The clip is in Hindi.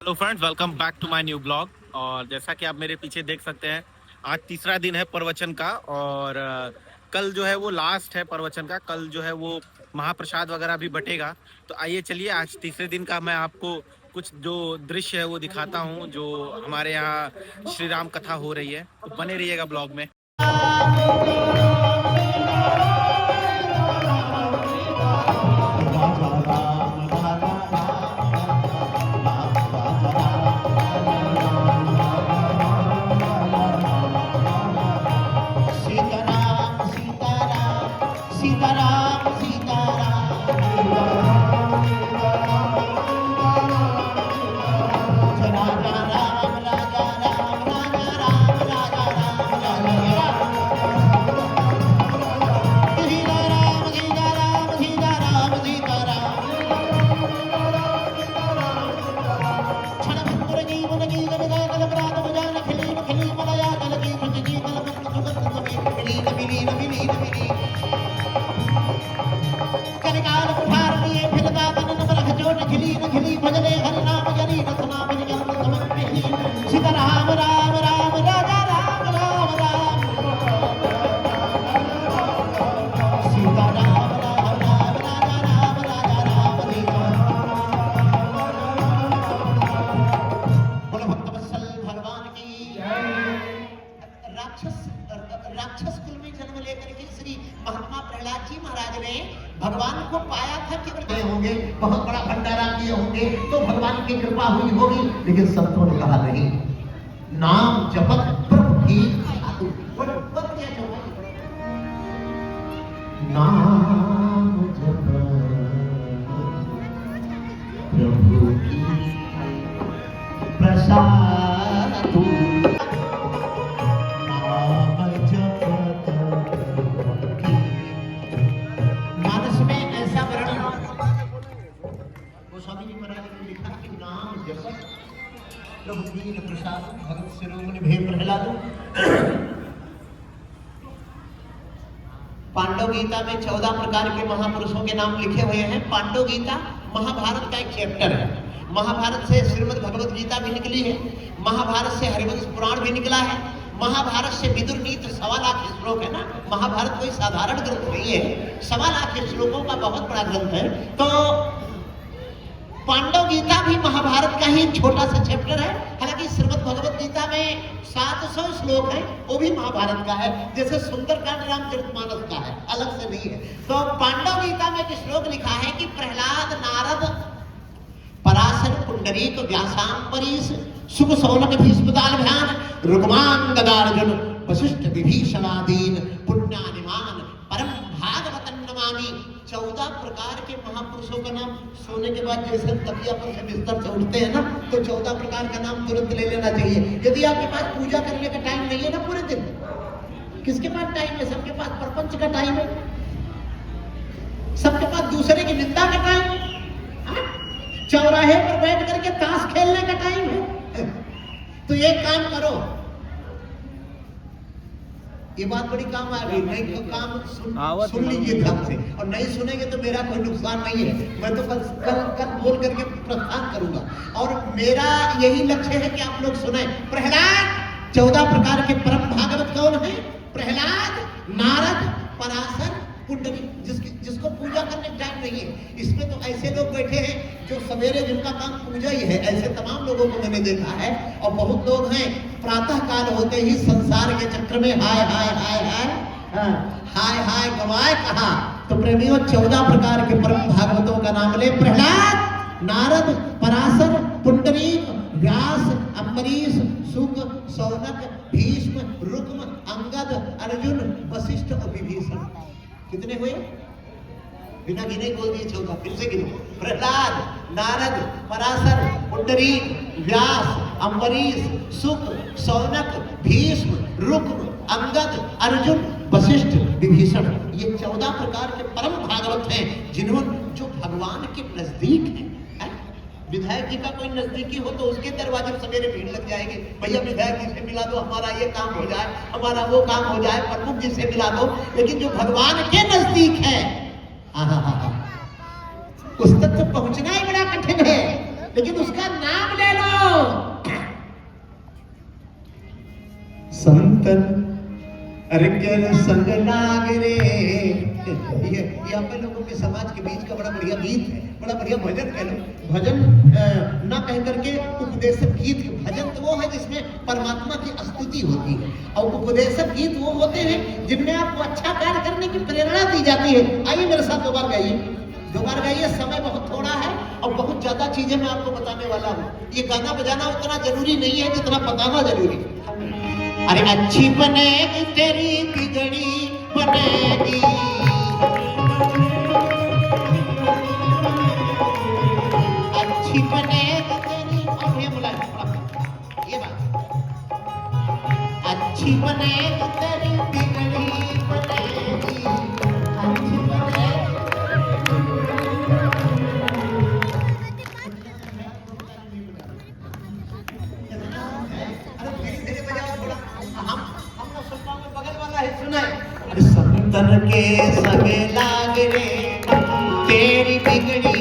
Hello friends, welcome back to my new blog. और जैसा कि आप मेरे पीछे देख सकते हैं, आज तीसरा दिन है प्रवचन का। और कल जो है वो लास्ट है प्रवचन का। कल जो है वो महाप्रसाद वगैरह भी बटेगा। तो आइए चलिए, आज तीसरे दिन का मैं आपको कुछ जो दृश्य है वो दिखाता हूँ, जो हमारे यहाँ श्री राम कथा हो रही है। तो बने रहिएगा ब्लॉग में। सीताराम राम राम राजा राम राम राम सीताराम राम राम राजा राम राजा राम बोलो भक्तवत्सल भगवान की। राक्षस कुल में जन्म लेकर के श्री महात्मा प्रहलाद जी महाराज ने भगवान को पाया था कि होंगे, बहुत बड़ा भंडारा किए होंगे, तो भगवान की कृपा हुई होगी। लेकिन संतों ने कहा नहीं, नाम जपत प्रभु की साधु। नाम जपत प्रभु की प्रसाद। नाम जपत की मानस में ऐसा वर्णन गोस्वामी जी महाराज ने लिखा कि नाम जपत प्रभु दीन प्रसाद भगत शिरोमणि भे प्रहलाद। पांडव गीता में 14 प्रकार के महापुरुषों के नाम लिखे हुए हैं। पांडव गीता महाभारत का एक चैप्टर है। महाभारत से श्रीमद् भगवत गीता भी निकली है, महाभारत से हरिवंश पुराण भी निकला है, महाभारत से विदुर नीति 1.25 लाख श्लोक है ना। महाभारत कोई साधारण ग्रंथ नहीं है, 1.25 लाख श्लोकों का बहुत बड़ा ग्रंथ है। तो पांडव गीता भी महाभारत का ही एक छोटा सा चैप्टर है। हालांकि श्रीमद् भगवत गीता में 700 श्लोक है, वो भी महाभारत का है। जैसे सुंदरकांड रामचरितमानस का है, अलग से नहीं है। तो पांडव गीता में एक श्लोक लिखा है कि प्रहलाद, नारद, पराशर, पुंडरीक, व्यासांबरीश, सुख, सौनक, भीष्मदालभ्यान, रुक्मांग, गदार्जुन, वशिष्ठ, विभीषणादीन, पुण्यानिमान, परम भागवतन नमामि। 14 प्रकार के महापुरुषों का नाम सोने के बाद जैसे तकिया पर से बिस्तर से उठते हैं ना, तो 14 प्रकार का नाम तुरंत ले लेना चाहिए। यदि आपके पास पूजा करने का टाइम नहीं है ना पूरे दिन, किसके पास टाइम है? सबके पास प्रपंच का टाइम है, सबके पास दूसरे की निंदा का टाइम है, चौराहे पर बैठ करके ताश खेलने का टाइम है। तो ये काम करो, ये बात बड़ी काम आ गई। नहीं तो काम सुन लीजिए ध्यान से, और नहीं सुनेंगे तो मेरा कोई नुकसान नहीं है। मैं तो कल बोल करके प्रस्थान करूंगा, और मेरा यही लक्ष्य है कि आप लोग सुने। प्रहलाद 14 प्रकार के परम भागवत कौन है? प्रहलाद, नारद, पराशर, पुंडरी। जिसको पूजा करने का टाइम नहीं है। इसमें तो ऐसे लोग बैठे हैं जो सवेरे जिनका काम पूजा ही है, ऐसे तमाम लोगों को मैंने देखा है। और बहुत लोग हैं प्रातः काल होते ही संसार के चक्र में हाय हाय हाय हाय हाय हाय गवाए कहा। तो प्रेमियों, 14 प्रकार के परम भागवतों का नाम ले। प्रहलाद, नारद, पराशर, पुंडरीक, व्यास, अम्बरीश, शुक, सौनक, भीष्म, रुक्म, अंगद, अर्जुन, वशिष्ठ और विभीषण। कितने हुए? बिना गिने बोल दिए 14, फिर से गिनो। प्रहलाद, नारद, पराशर, पुंडरीक, व्यास, अम्बरीश, शुक, सौनक, भीष्म, रुक्म, अंगद, अर्जुन, वशिष्ठ, विभीषण। ये 14 प्रकार के परम भागवत हैं, जो भगवान के नजदीक हैं। विधायक जी का कोई नजदीकी हो तो उसके दरवाजे पर सवेरे भीड़ लग जाएगी। भैया विधायक जी से मिला दो, हमारा ये काम हो जाए, हमारा वो काम हो जाए, प्रमुख जी से मिला दो। लेकिन जो भगवान के नजदीक है, उस तक तो पहुंचना ही बड़ा कठिन है। लेकिन उसका नाम ले लो, संतन अरे केर संग लाग रे। ये अपन लोगों के समाज के बीच का बड़ा बढ़िया गीत है, बड़ा बढ़िया भजन कह लो। भजन ना कह करके उपदेशक गीत। भजन तो वो है जिसमें परमात्मा की स्तुति होती है, और उपदेशक गीत वो होते हैं जिनमें आपको अच्छा कार्य करने की प्रेरणा दी जाती है। आइए मेरे साथ दोबारा गाइए, समय बहुत थोड़ा है और बहुत ज्यादा चीजें मैं आपको बताने वाला हूँ। ये गाना बजाना उतना जरूरी नहीं है जितना बताना जरूरी है। अरे अच्छी बनेगी तेरी बिगड़ी बनेगी, अच्छी बनेगी तेरी, और ये बोला ये बात, अच्छी बनेगी तेरी बिगड़ी बनेगी, अच्छी बनेगी। संतन के संग लाग रे तेरी बिगड़ी